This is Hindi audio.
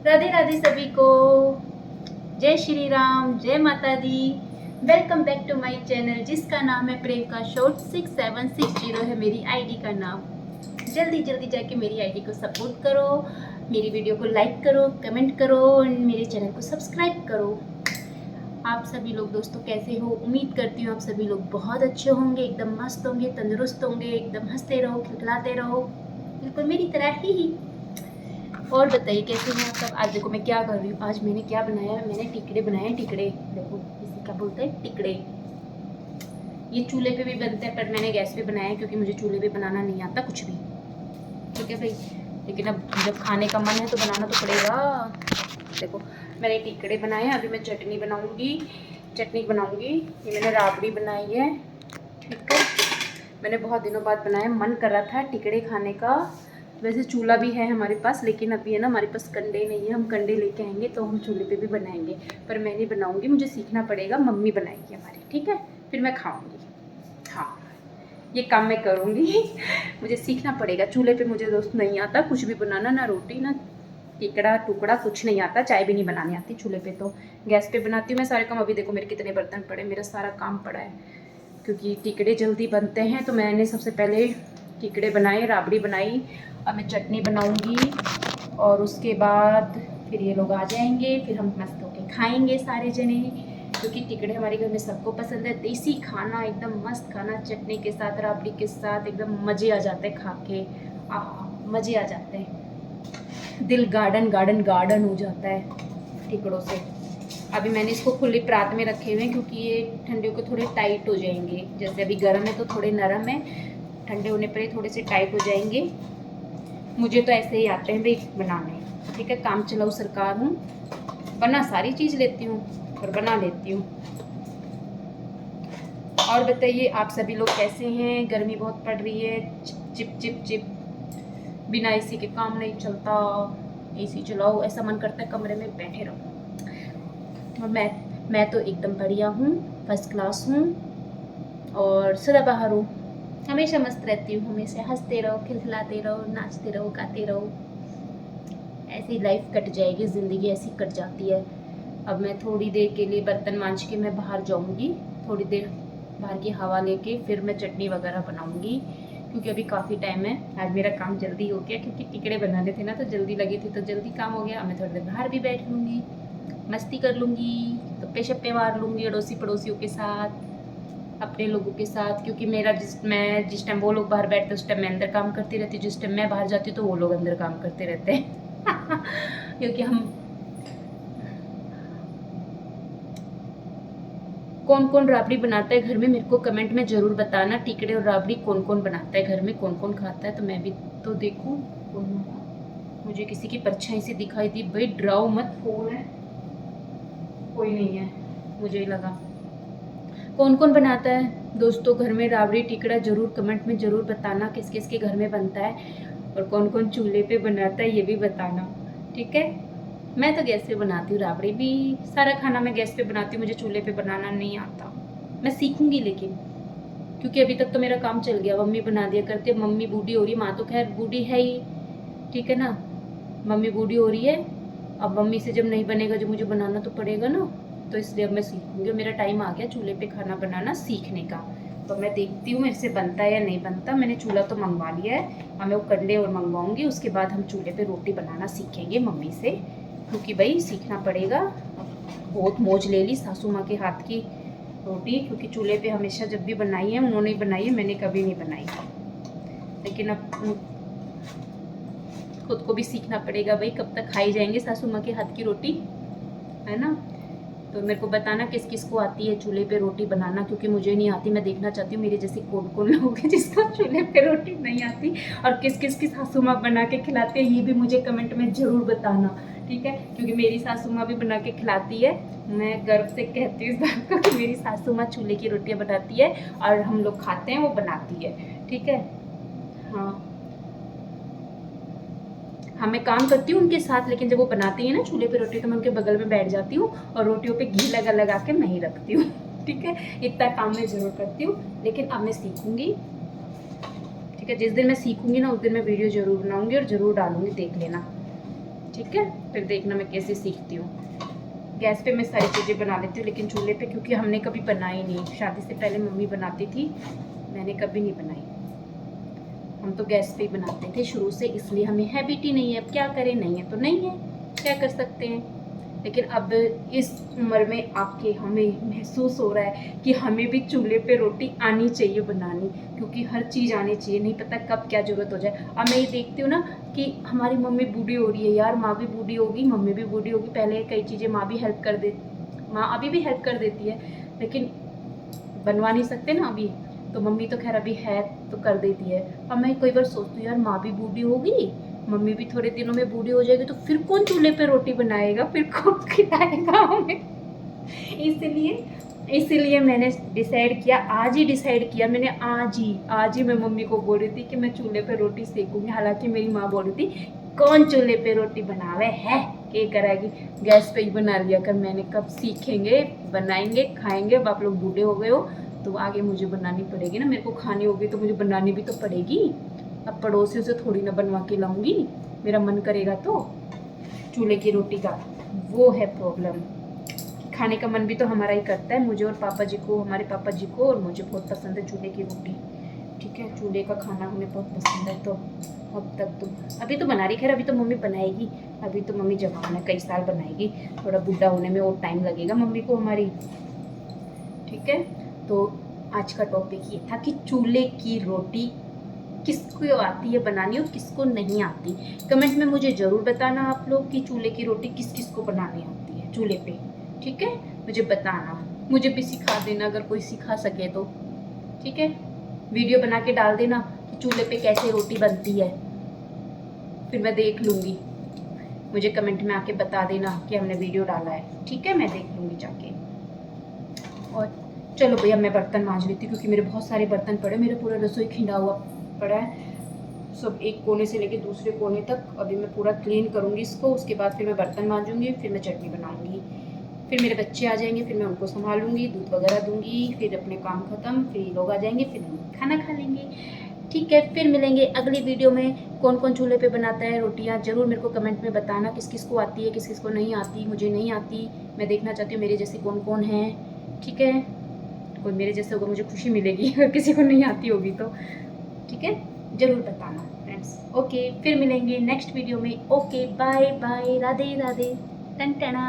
राधे राधे सभी को। जय श्री राम, जय माता दी। Welcome back to my channel जिसका नाम है प्रियंका शॉर्ट 6760 है मेरी आईडी का नाम। जल्दी जल्दी जाके मेरी आईडी को सपोर्ट करो, मेरी वीडियो को लाइक करो, कमेंट करो और मेरे चैनल को सब्सक्राइब करो। आप सभी लोग दोस्तों कैसे हो? उम्मीद करती हूँ आप सभी लोग बहुत अच्छे होंगे, एकदम मस्त होंगे, तंदुरुस्त होंगे, एकदम हंसते रहो, खिलखिलाते रहो, बिल्कुल मेरी तरह ही। और बताइए कैसे हैं आप सब? आज देखो मैं क्या कर रही हूँ। आज मैंने क्या बनाया है, मैंने टिकड़े बनाए हैं। टिकड़े देखो, इसे क्या बोलते हैं, टिकड़े। ये चूल्हे पे भी बनते हैं पर मैंने गैस पे बनाया है क्योंकि मुझे चूल्हे पे बनाना नहीं आता कुछ भी। ठीक है भाई, लेकिन अब जब खाने का मन है तो बनाना तो पड़ेगा। देखो मैंने टिकड़े बनाए हैं, अभी मैं चटनी बनाऊँगी। ये मैंने राबड़ी बनाई है। ठीक है, मैंने बहुत दिनों बाद बनाया, मन कर रहा था टिकड़े खाने का। वैसे चूल्हा भी है हमारे पास, लेकिन अभी है ना हमारे पास कंडे नहीं है। हम कंडे लेके आएंगे तो हम चूल्हे पे भी बनाएंगे, पर मैं नहीं बनाऊंगी, मुझे सीखना पड़ेगा। मम्मी बनाएगी हमारी, ठीक है, फिर मैं खाऊंगी। हाँ, ये काम मैं करूँगी। मुझे सीखना पड़ेगा। चूल्हे पे मुझे दोस्त नहीं आता कुछ भी बनाना, ना रोटी ना टिकड़ा टुकड़ा कुछ नहीं आता। चाय भी नहीं बनानी आती चूल्हे पे, तो गैस पे बनाती हूँ मैं सारे काम। अभी देखो मेरे कितने बर्तन पड़े, मेरा सारा काम पड़ा है क्योंकि टिकड़े जल्दी बनते हैं। तो मैंने सबसे पहले टिकड़े बनाए, राबड़ी बनाई। अब मैं चटनी बनाऊंगी और उसके बाद फिर ये लोग आ जाएंगे, फिर हम मस्त होके खाएंगे सारे जने, क्योंकि टिकड़े हमारे घर में सबको पसंद है। देसी खाना, एकदम मस्त खाना, चटनी के साथ, राबड़ी के साथ, एकदम मज़े आ जाते हैं खा के। मज़े आ जाते हैं, दिल गार्डन गार्डन गार्डन हो जाता है टिकड़ों से। अभी मैंने इसको खुली परात में रखे हुए हैं क्योंकि ये ठंडे को थोड़े टाइट हो जाएंगे। जैसे अभी गर्म है तो थोड़े नरम है, ठंडे होने पर ये थोड़े से टाइट हो जाएंगे। मुझे तो ऐसे ही आते हैं भाई बनाने। ठीक है, काम चलाऊ सरकार हूँ, बना सारी चीज़ लेती हूँ और बना लेती हूँ। और बताइए आप सभी लोग कैसे हैं? गर्मी बहुत पड़ रही है, चिप चिप चिप, बिना एसी के काम नहीं चलता। एसी चलाओ, ऐसा मन करता है कमरे में बैठे रहो। और मैं तो एकदम बढ़िया हूँ, फर्स्ट क्लास हूँ और सदाबहार हूँ। हमेशा मस्त रहती हूँ, हमेशा हंसते रहो, खिलखिलाते रहो, नाचते रहो, गाते रहो। ऐसी लाइफ कट जाएगी, ज़िंदगी ऐसी कट जाती है। अब मैं थोड़ी देर के लिए बर्तन मांज के मैं बाहर जाऊँगी, थोड़ी देर बाहर की हवा लेके फिर मैं चटनी वगैरह बनाऊँगी क्योंकि अभी काफ़ी टाइम है। आज मेरा काम जल्दी हो गया क्योंकि टिकड़े बनाने थे ना, तो जल्दी लगी थी तो जल्दी काम हो गया। अब मैं थोड़ी देर बाहर भी बैठ लूँगी, मस्ती कर लूँगी, गप्पे शप्पे मार लूँगी अड़ोसी पड़ोसियों के साथ, अपने लोगों के साथ। क्योंकि मैं जिस टाइम वो लोग बाहर बैठते उस टाइम मैं अंदर काम करती रहती हूँ, जिस टाइम मैं बाहर जाती हूँ तो वो लोग अंदर काम करते रहते हैं। क्योंकि हम कौन कौन राबड़ी बनाता है घर में मेरे को कमेंट में ज़रूर बताना। टिकड़े और राबड़ी कौन कौन बनाता है घर में, कौन कौन खाता है, तो मैं भी तो देखूँ। मुझे किसी की परछाई से दिखाई दी। भाई डराओ मत, कौन है? कोई नहीं है, मुझे ही लगा। कौन कौन बनाता है दोस्तों घर में राबड़ी टिकड़ा? ज़रूर कमेंट में ज़रूर बताना किस किस के घर में बनता है और कौन कौन चूल्हे पे बनाता है, ये भी बताना। ठीक है, मैं तो गैस पे बनाती हूँ राबड़ी भी, सारा खाना मैं गैस पे बनाती हूँ, मुझे चूल्हे पे बनाना नहीं आता। मैं सीखूंगी लेकिन, क्योंकि अभी तक तो मेरा काम चल गया, मम्मी बना दिया करती है। मम्मी बूढ़ी हो रही है, माँ तो खैर बूढ़ी है ही, ठीक है ना। मम्मी बूढ़ी हो रही है, अब मम्मी से जब नहीं बनेगा जो मुझे बनाना तो पड़ेगा ना, तो इसलिए अब मैं सीखूंगी। मेरा टाइम आ गया चूल्हे पे खाना बनाना सीखने का। तो मैं देखती हूँ मेरे से बनता है या नहीं बनता। मैंने चूल्हा तो मंगवा लिया है, अब मैं वो कंडे और मंगवाऊंगी, उसके बाद हम चूल्हे पे रोटी बनाना सीखेंगे मम्मी से, क्योंकि भाई सीखना पड़ेगा। बहुत मौज ले ली सासू माँ के हाथ की रोटी, क्योंकि चूल्हे पे हमेशा जब भी बनाई है उन्होंने ही बनाई है, मैंने कभी नहीं बनाई। लेकिन अब खुद को भी सीखना पड़ेगा भाई, कब तक खाई जाएंगे सासू माँ के हाथ की रोटी, है ना। तो मेरे को बताना किस किस को आती है चूल्हे पे रोटी बनाना, क्योंकि मुझे नहीं आती। मैं देखना चाहती हूँ मेरे जैसे कौन कौन लोग हैं जिसको चूल्हे पे रोटी नहीं आती, और किस किस की सासू माँ बना के खिलाते हैं, ये भी मुझे कमेंट में ज़रूर बताना। ठीक है, क्योंकि मेरी सासू माँ भी बना के खिलाती है। मैं गर्व से कहती हूँ इस बात को कि मेरी सासू माँ चूल्हे की रोटियाँ बनाती है और हम लोग खाते हैं, वो बनाती है। ठीक है, हाँ हाँ, मैं काम करती हूँ उनके साथ, लेकिन जब वो बनाती है ना चूल्हे पे रोटी तो मैं उनके बगल में बैठ जाती हूँ और रोटियों पे घी लगा लगा के मैं ही रखती हूँ। ठीक है, इतना काम मैं ज़रूर करती हूँ, लेकिन अब मैं सीखूंगी। ठीक है, जिस दिन मैं सीखूंगी ना उस दिन मैं वीडियो ज़रूर बनाऊंगी और ज़रूर डालूंगी, देख लेना। ठीक है, फिर देखना मैं कैसे सीखती हूँ। गैस पे मैं सारी चीज़ें बना लेती हूँ, लेकिन चूल्हे पे क्योंकि हमने कभी बनाई नहीं, शादी से पहले मम्मी बनाती थी, मैंने कभी नहीं बनाई। हम तो गैस पे ही बनाते थे शुरू से, इसलिए हमें हैबिट ही नहीं है। अब क्या करें, नहीं है तो नहीं है, क्या कर सकते हैं। लेकिन अब इस उम्र में आके हमें महसूस हो रहा है कि हमें भी चूल्हे पे रोटी आनी चाहिए बनानी, क्योंकि हर चीज़ आनी चाहिए, नहीं पता कब क्या ज़रूरत हो जाए। अब मैं ये देखती हूँ ना कि हमारी मम्मी बूढ़ी हो रही है यार, माँ भी बूढ़ी होगी, मम्मी भी बूढ़ी होगी। पहले कई चीज़ें माँ भी हेल्प कर दे, माँ अभी भी हेल्प कर देती है, लेकिन बनवा नहीं सकते ना अभी, तो मम्मी तो खैर अभी है तो कर देती है। अब मैं कई बार सोचती हूँ यार, माँ भी बूढ़ी होगी, मम्मी भी थोड़े दिनों में बूढ़ी हो जाएगी, तो फिर कौन चूल्हे पे रोटी बनाएगा, फिर कौन खिलाएगा हमें। इसलिए मैंने डिसाइड किया, आज ही डिसाइड किया मैंने, आज ही मैं मम्मी को बोल रही थी कि मैं चूल्हे पे रोटी सेकूंगी। हालांकि मेरी माँ बोल रही थी कौन चूल्हे पे रोटी बनावे है, के कराएगी, गैस पे ही बना लिया कर। मैंने कब सीखेंगे, बनाएंगे, खाएंगे। अब आप लोग बूढ़े हो गए हो तो आगे मुझे बनानी पड़ेगी ना, मेरे को खानी होगी तो मुझे बनानी भी तो पड़ेगी। अब पड़ोसियों से थोड़ी ना बनवा के लाऊंगी, मेरा मन करेगा तो। चूल्हे की रोटी का वो है प्रॉब्लम, खाने का मन भी तो हमारा ही करता है, मुझे और पापा जी को, हमारे पापा जी को और मुझे बहुत पसंद है चूल्हे की रोटी। ठीक है, चूल्हे का खाना हमें बहुत पसंद है। तो अब तक तो अभी तो बना रही, खैर अभी तो मम्मी बनाएगी, अभी तो मम्मी जवान है, कई साल बनाएगी, थोड़ा बुढ़ा होने में और टाइम लगेगा मम्मी को हमारी। ठीक है, तो आज का टॉपिक ये था कि चूल्हे की रोटी किसको आती है बनानी और किसको नहीं आती। कमेंट में मुझे ज़रूर बताना आप लोग कि चूल्हे की रोटी किस किस को बनानी आती है चूल्हे पे। ठीक है, मुझे बताना, मुझे भी सिखा देना अगर कोई सिखा सके तो। ठीक है, वीडियो बना के डाल देना कि चूल्हे पे कैसे रोटी बनती है, फिर मैं देख लूँगी। मुझे कमेंट में आके बता देना कि हमने वीडियो डाला है। ठीक है, मैं देख लूँगी जाके। और चलो भैया, मैं बर्तन मांज लेती हूँ, क्योंकि मेरे बहुत सारे बर्तन पड़े, मेरा पूरा रसोई खिंडा हुआ पड़ा है, सब एक कोने से लेके दूसरे कोने तक। अभी मैं पूरा क्लीन करूँगी इसको, उसके बाद फिर मैं बर्तन मांजूंगी, फिर मैं चटनी बनाऊँगी, फिर मेरे बच्चे आ जाएंगे, फिर मैं उनको संभालूंगी, दूध वगैरह दूंगी, फिर अपने काम ख़त्म, फिर ये लोग आ जाएंगे, फिर हम खाना खा लेंगे। ठीक है, फिर मिलेंगे अगली वीडियो में। कौन कौन चूल्हे पे बनाता है रोटियाँ, ज़रूर मेरे को कमेंट में बताना किस किस को आती है, किस किस को नहीं आती। मुझे नहीं आती, मैं देखना चाहती हूँ मेरे जैसे कौन कौन है। ठीक है, कोई मेरे जैसे होगा मुझे खुशी मिलेगी, अगर किसी को नहीं आती होगी तो। ठीक है, ज़रूर बताना फ्रेंड्स। ओके, फिर मिलेंगे नेक्स्ट वीडियो में। Okay, bye bye, Radhe Radhe, टन टना।